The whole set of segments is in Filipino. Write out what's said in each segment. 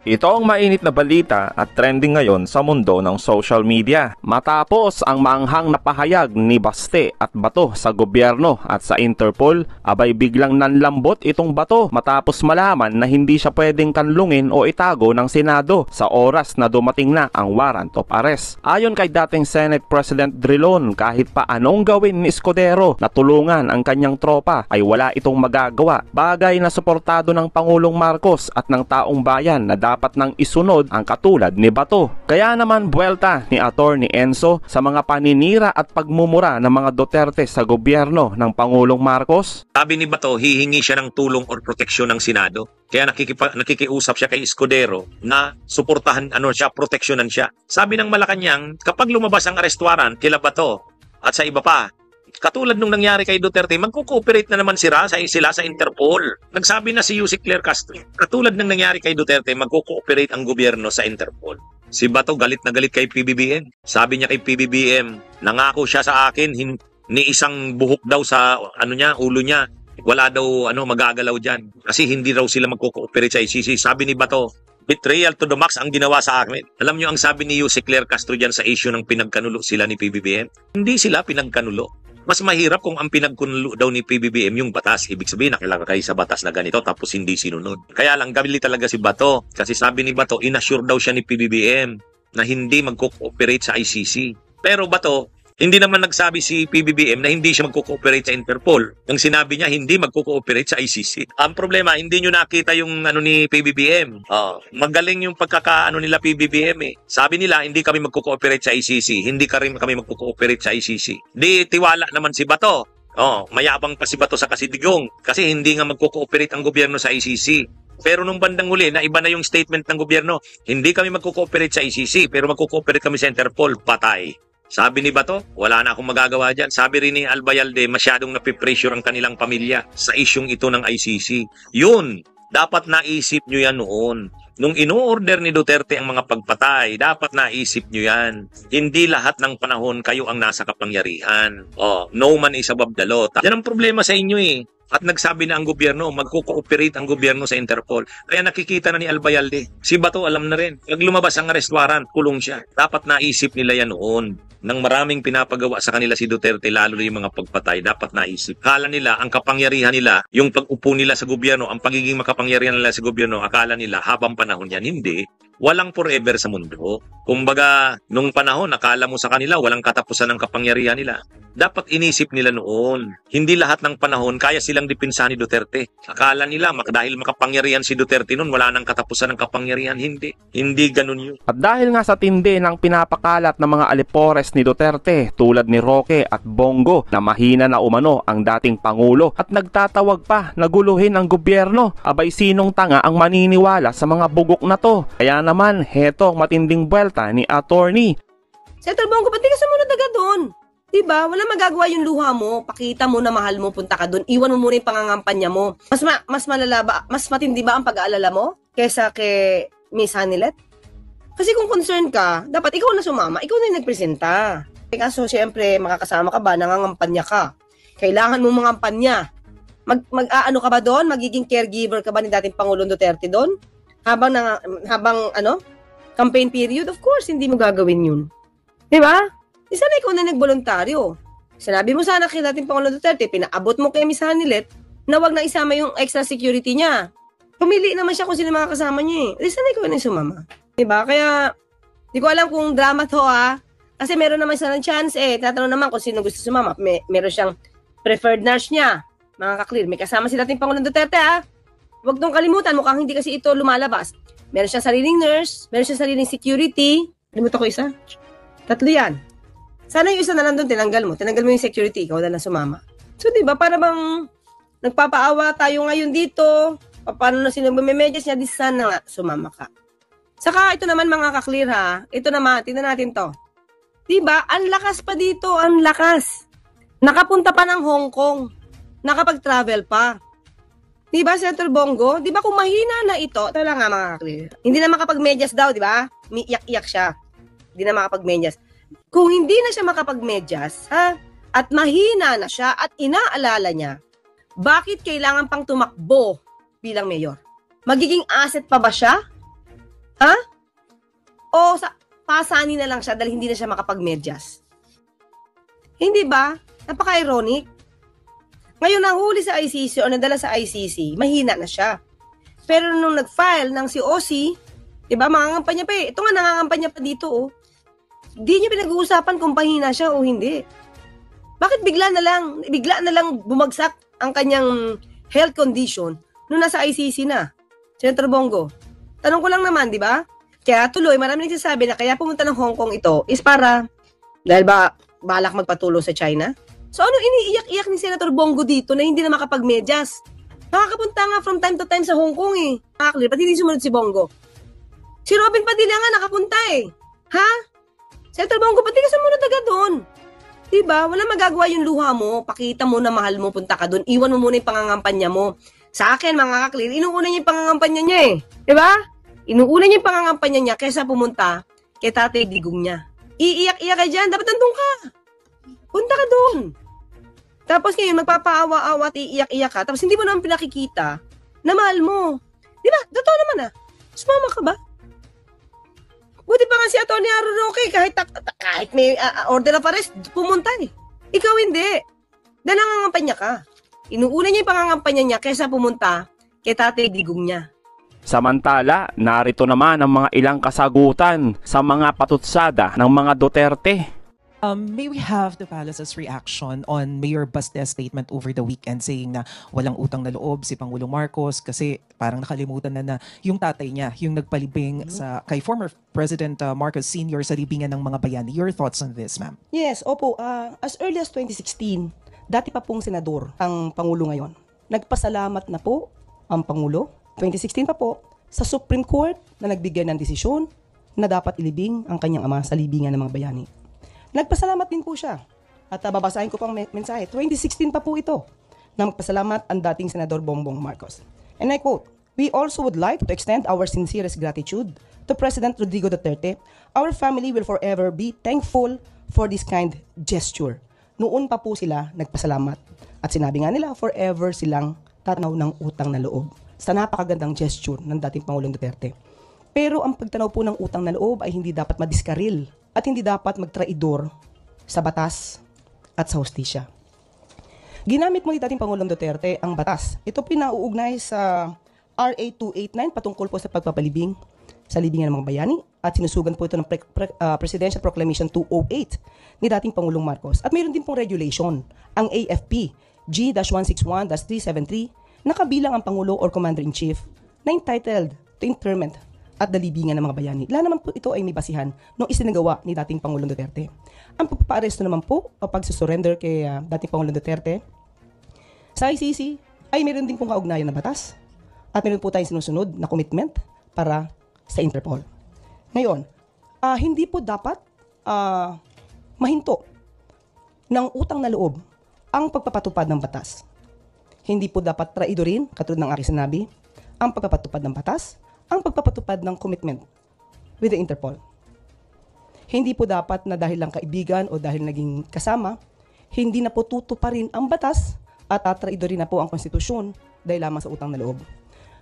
Ito ang mainit na balita at trending ngayon sa mundo ng social media. Matapos ang maanghang na pahayag ni Baste at Bato sa gobyerno at sa Interpol, abay biglang nanlambot itong Bato matapos malaman na hindi siya pwedeng kanlungin o itago ng Senado sa oras na dumating na ang warrant of arrest. Ayon kay dating Senate President Drilon, kahit pa anong gawin ni Escudero na tulungan ang kanyang tropa ay wala itong magagawa. Bagay na suportado ng Pangulong Marcos at ng taong bayan na dapat nang isunod ang katulad ni Bato. Kaya naman buwelta ni Attorney Enzo sa mga paninira at pagmumura ng mga Duterte sa gobyerno ng Pangulong Marcos. Sabi ni Bato, hihingi siya ng tulong o proteksyon ng Senado. Kaya nakikiusap siya kay Escudero na suportahan siya, proteksyonan siya. Sabi ng Malacanang, kapag lumabas ang arrest warrant kila Bato at sa iba pa, katulad nung nangyari kay Duterte, magko-cooperate na naman sila sa Interpol. Nagsabi na si Yusek Claire Castro, katulad ng nangyari kay Duterte, magko-cooperate ang gobyerno sa Interpol. Si Bato galit na galit kay PBBM. Sabi niya kay PBBM, nangako siya sa akin, ni isang buhok daw sa ulo niya. Wala daw magagalaw diyan kasi hindi raw sila magko-cooperate sa ICC. Sabi ni Bato, betrayal to the max ang ginawa sa akin. Alam niyo ang sabi ni Yusek Claire Castro diyan sa issue ng pinagkanulo sila ni PBBM? Hindi sila pinagkanulo. Mas mahirap kung ang pinagkunulo daw ni PBBM yung batas. Ibig sabihin, nakilala sa batas na ganito tapos hindi sinunod. Kaya lang, galit talaga si Bato. Kasi sabi ni Bato, inassure daw siya ni PBBM na hindi magko-cooperate sa ICC. Pero Bato, hindi naman nagsabi si PBBM na hindi siya magko-cooperate sa Interpol. Ang sinabi niya, hindi magko-cooperate sa ICC. Ang problema, hindi nyo nakita yung ni PBBM. Magaling yung nila PBBM eh. Sabi nila, hindi kami magko-cooperate sa ICC. Hindi kami magko-cooperate sa ICC. Di tiwala naman si Bato. Mayabang pa si Bato sa Kasidigong. Kasi hindi nga magko-cooperate ang gobyerno sa ICC. Pero nung bandang huli, na iba na yung statement ng gobyerno, hindi kami magko-cooperate sa ICC, pero magko-cooperate kami sa Interpol. Patay. Sabi ni Bato, wala na akong magagawa dyan. Sabi rin ni Albayalde, masyadong napipressure ang kanilang pamilya sa isyong ito ng ICC. Yun, dapat naisip nyo yan noon. Nung ino-order ni Duterte ang mga pagpatay, dapat naisip nyo yan. Hindi lahat ng panahon kayo ang nasa kapangyarihan. No man is above the law. Yan ang problema sa inyo eh. At nagsabi na ang gobyerno, magko-cooperate ang gobyerno sa Interpol. Kaya nakikita na ni Albayalde. Si Bato alam na rin. Pag lumabas ang arrest warrant, kulong siya. Dapat naisip nila yan noon. Nang maraming pinapagawa sa kanila si Duterte, lalo na yung mga pagpatay, dapat naisip. Akala nila, ang kapangyarihan nila, yung pag-upo nila sa gobyerno, ang pagiging makapangyarihan nila sa gobyerno, akala nila habang panahon yan. Hindi. Walang forever sa mundo. Kumbaga, nung panahon, akala mo sa kanila, walang katapusan ng kapangyarihan nila. Dapat inisip nila noon. Hindi lahat ng panahon kaya silang dipinsahan ni Duterte. Akala nila dahil makapangyarihan si Duterte noon, wala nang katapusan ng kapangyarihan. Hindi. Hindi ganun yun. At dahil nga sa tindi ng pinapakalat ng mga alipores ni Duterte tulad ni Roque at Bongo na mahina na umano ang dating Pangulo at nagtatawag pa na guluhin ang gobyerno, abay sinong tanga ang maniniwala sa mga bugok na to? Kaya naman, heto ang matinding buwelta ni Attorney. Senator Bongo, ba't di ka sumunod agad doon? Diba? Wala magagawa yung luha mo. Pakita mo na mahal mo, punta ka doon. Iwan mo muna yung pangangampanya mo. Mas matindi ba ang pag-aalala mo kesa kay Miss Hanilet? Kasi kung concerned ka, dapat ikaw na sumama. Ikaw na yung nagpresenta. Kaso syempre, makakasama ka ba? Nangangampanya ka. Kailangan mo mangampanya. Mag-aano ka ba doon? Magiging caregiver ka ba ni dating Pangulong Duterte doon? Habang campaign period? Of course, hindi mo gagawin yun. Diba? Isa na ikaw na nagboluntaryo. Sinabi mo sana kay dating Pangulong Duterte, pinaabot mo kay Miss Hanilet na wag na isama yung extra security niya. Pumili naman siya kung sino mga kasama niya eh. Isa na ikaw na sumama. Diba? Kaya, di ko alam kung drama to Kasi meron naman siya ng chance eh. Tatanong naman kung sino gusto sumama. Meron siyang preferred nurse niya. Mga ka-clear. May kasama si dating Pangulong Duterte Huwag nung kalimutan, mukhang hindi kasi ito lumalabas. Meron siyang sariling nurse, meron siyang sariling security. Limutan ko isa. 3 yan. Sana yung isa na lang doon, tinanggal mo. Tinanggal mo yung security, ikaw na lang sumama. So, diba, para bang nagpapaawa tayo ngayon dito, paano na sino bumimedyas niya, di sana nga, sumama ka. Saka, ito naman mga ka-clear ito naman, tingnan natin to. Diba, ang lakas pa dito, ang lakas. Nakapunta pa ng Hong Kong. Nakapag-travel pa. Diba, Senator Bongo? Diba, kung mahina na ito nga mga ka-clear. Hindi na makapag-medyas daw, diba? Iyak-iyak siya. Hindi na makapag-medyas. Kung hindi na siya makapag-medyas, at mahina na siya at inaalala niya Bakit kailangan pang tumakbo bilang mayor? Magiging asset pa ba siya? Ha? O pasani na lang siya dahil hindi na siya makapag-medyas? Hindi ba? Napaka-ironic. Ngayon, nahuli sa ICC o nadala sa ICC, mahina na siya. Pero nung nag-file ng COC, diba, mangangampanya pa eh. Ito nga, nangangampanya pa dito, oh. Di niya pinag-uusapan kung pahina siya o hindi. Bakit bigla na lang bumagsak ang kanyang health condition nung nasa ICC na? Senator Bongo, tanong ko lang naman, di ba? Kaya tuloy, marami nagsasabi na kaya pumunta ng Hong Kong ito is para, dahil ba balak magpatulo sa China? So ano iniiyak-iyak ni Senator Bongo dito na hindi na makapag-medyas? Nakakapunta nga from time to time sa Hong Kong eh. Nakaklir, pati hindi sumunod si Bongo. Si Robin Padilla nga nakapunta eh. Ha? Senator Bongo, pati ka sumunod agad doon. Diba? Wala magagawa yung luha mo. Pakita mo na mahal mo, punta ka doon. Iwan mo muna yung pangangampanya mo. Sa akin, mga kaklir, inuuna niya yung pangangampanya niya eh. Diba? Inuuna niya yung pangangampanya niya kaysa pumunta kay Tatay Digong niya. Iiyak-iyak ka dyan. Dapat nandun ka. Punta ka doon. Tapos ngayon, magpapaawa-awa at iiyak-iyak ka. Tapos hindi mo naman pinakikita na mahal mo. Diba? Totoo naman ah. Sumama ka ba? Buti pa nga si Atty. Aro Roque, kahit may order of arrest, pumunta eh. Ikaw hindi. Dahil nangangampanya ka. Inuuna niya yung pangangampanya niya kaysa pumunta kay Tatay Digong niya. Samantala, narito naman ang mga ilang kasagutan sa mga patutsada ng mga Duterte. May we have the palace's reaction on Mayor Baste's statement over the weekend saying na walang utang na loob si Pangulong Marcos kasi parang nakalimutan na yung tatay niya yung nagpalibing kay former President Marcos Sr. sa libingan ng mga bayani. Your thoughts on this, ma'am? Yes, opo. As early as 2016, dati pa pong senador ang Pangulo ngayon. Nagpasalamat na po ang Pangulo, 2016 pa po, sa Supreme Court na nagbigay ng desisyon na dapat ilibing ang kanyang ama sa libingan ng mga bayani. Nagpasalamat din po siya. At babasahin ko pang mensahe. 2016 pa po ito na magpasalamat ang dating Senador Bongbong Marcos. And I quote, "We also would like to extend our sincerest gratitude to President Rodrigo Duterte. Our family will forever be thankful for this kind gesture." Noon pa po sila nagpasalamat. At sinabi nga nila, forever silang tatanaw ng utang na loob sa napakagandang gesture ng dating Pangulong Duterte. Pero ang pagtanaw po ng utang na loob ay hindi dapat madiskaril at hindi dapat magtraidor sa batas at sa hustisya. Ginamit mo ni dating Pangulong Duterte ang batas. Ito pinauugnay sa RA 289 patungkol po sa pagpapalibing sa libingan ng mga bayani at sinusugan po ito ng Presidential Proclamation 208 ni dating Pangulong Marcos. At mayroon din pong regulation, ang AFP G-161-373 na kabilang ang Pangulo or Commander-in-Chief na entitled to interment at dalibingan ng mga bayani. Lahat naman po ito ay may basihan nung isinagawa ni dating Pangulong Duterte. Ang pagpapaaresto naman po o pagsusurrender kay dating Pangulong Duterte sa ICC ay meron din pong kaugnayan na batas at meron po tayong sinusunod na commitment para sa Interpol. Ngayon, hindi po dapat mahinto ng utang na loob ang pagpapatupad ng batas. Hindi po dapat traidorin, katulad ng aking sinabi, ang pagpapatupad ng batas, ang pagpapatupad ng commitment with the Interpol. Hindi po dapat na dahil lang kaibigan o dahil naging kasama, hindi na po tutuparin ang batas at traidorin na po ang konstitusyon dahil lamang sa utang na loob.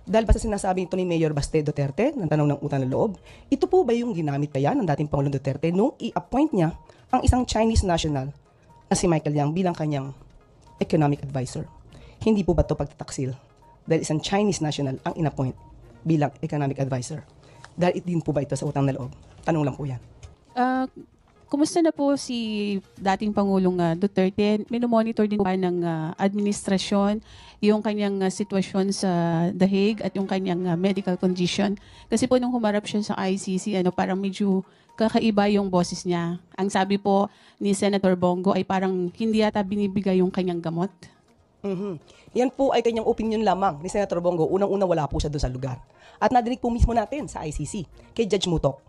Dahil basta sinasabi ito ni Mayor Baste Duterte ng tanong ng utang na loob, ito po ba yung ginamit kaya ng dating Pangulong Duterte nung i-appoint niya ang isang Chinese national na si Michael Yang bilang kanyang economic advisor? Hindi po ba ito pagtataksil? Dahil isang Chinese national ang in-appoint bilang economic advisor. Dahil din po ba ito sa utang na loob? Tanong lang po yan. Kumusta na po si dating Pangulong Duterte? Minomonitor din po ng administrasyon yung kanyang sitwasyon sa The Hague at yung kanyang medical condition. Kasi po nung humarap siya sa ICC, parang medyo kakaiba yung boses niya. Ang sabi po ni Senator Bongo ay parang hindi yata binibigay yung kanyang gamot. Yan po ay kanyang opinion lamang ni Senator Bongo. Unang-una wala po siya doon sa lugar. At nadinig po mismo natin sa ICC kay Judge Mutok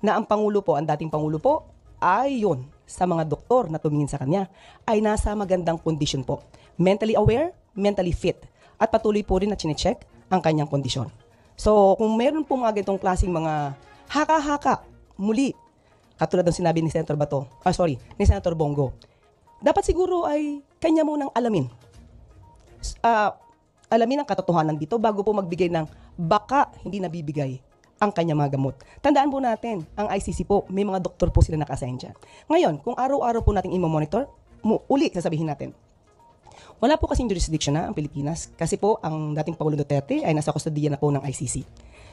na ang Pangulo po, ang dating Pangulo po, ayon sa mga doktor na tumingin sa kanya, ay nasa magandang kondisyon po. Mentally aware, mentally fit. At patuloy po rin na chinecheck ang kanyang kondisyon. So, kung meron po mga ganitong klaseng mga haka-haka, muli, katulad ng sinabi ni Senator ni Senator Bongo, dapat siguro ay kanya munang alamin alamin ang katotohanan dito bago po magbigay ng baka hindi nabibigay ang kanyang mga gamot. Tandaan po natin, ang ICC po, may mga doktor po sila naka-assign dyan. Ngayon, kung araw-araw po natin i-monitor, uli sasabihin natin, wala po kasing jurisdiction na ang Pilipinas kasi po ang dating Pangulong Duterte ay nasa kustodiya na po ng ICC.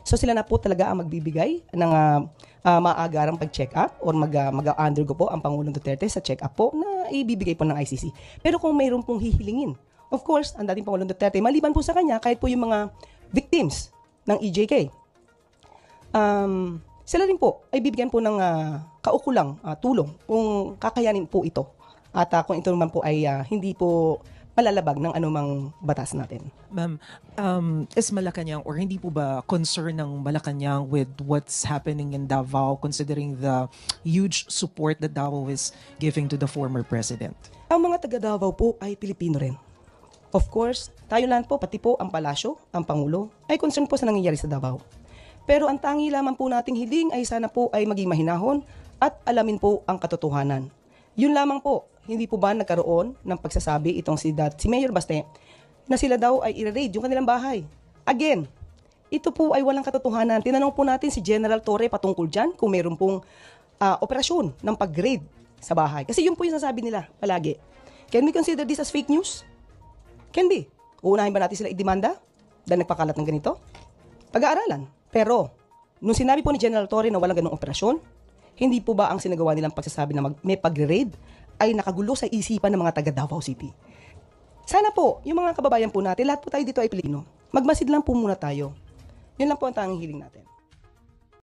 So sila na po talaga ang magbibigay ng maagarang pag-check up or mag-undergo po ang Pangulong Duterte sa check up po na ibibigay po ng ICC. Pero kung mayroon pong hihilingin, of course, ang dating Pangulong Duterte, maliban po sa kanya, kahit po yung mga victims ng EJK, sila rin po ay bibigyan po ng kaukulang tulong kung kakayanin po ito. At kung ito naman po ay hindi po malalabag ng anumang batas natin. Ma'am, is Malacanang or hindi po ba concern ng Malacanang with what's happening in Davao considering the huge support that Davao is giving to the former president? Ang mga taga Davao po ay Pilipino rin. Of course, tayo lang po, pati po ang palasyo, ang Pangulo, ay concern po sa nangyayari sa Davao. Pero ang tangi lamang po nating hiling ay sana po ay maging mahinahon at alamin po ang katotohanan. Yun lamang po, hindi po ba nagkaroon ng pagsasabi itong si Mayor Baste na sila daw ay i-raid yung kanilang bahay. Again, ito po ay walang katotohanan. Tinanong po natin si General Torre patungkol dyan kung mayroon pong operasyon ng pag-raid sa bahay. Kasi yun po yung sasabi nila palagi. Can we consider this as fake news? Can be. Uunahin ba natin sila i-demanda dahil nagpakalat ng ganito? Pag-aaralan. Pero, nung sinabi po ni General Torre na walang ganong operasyon, hindi po ba ang sinagawa nilang pagsasabi na may pag-raid ay nakagulo sa isipan ng mga taga Davao City? Sana po, yung mga kababayan po natin, lahat po tayo dito ay Pilipino. Magmasid lang po muna tayo. Yun lang po ang tanging hiling natin.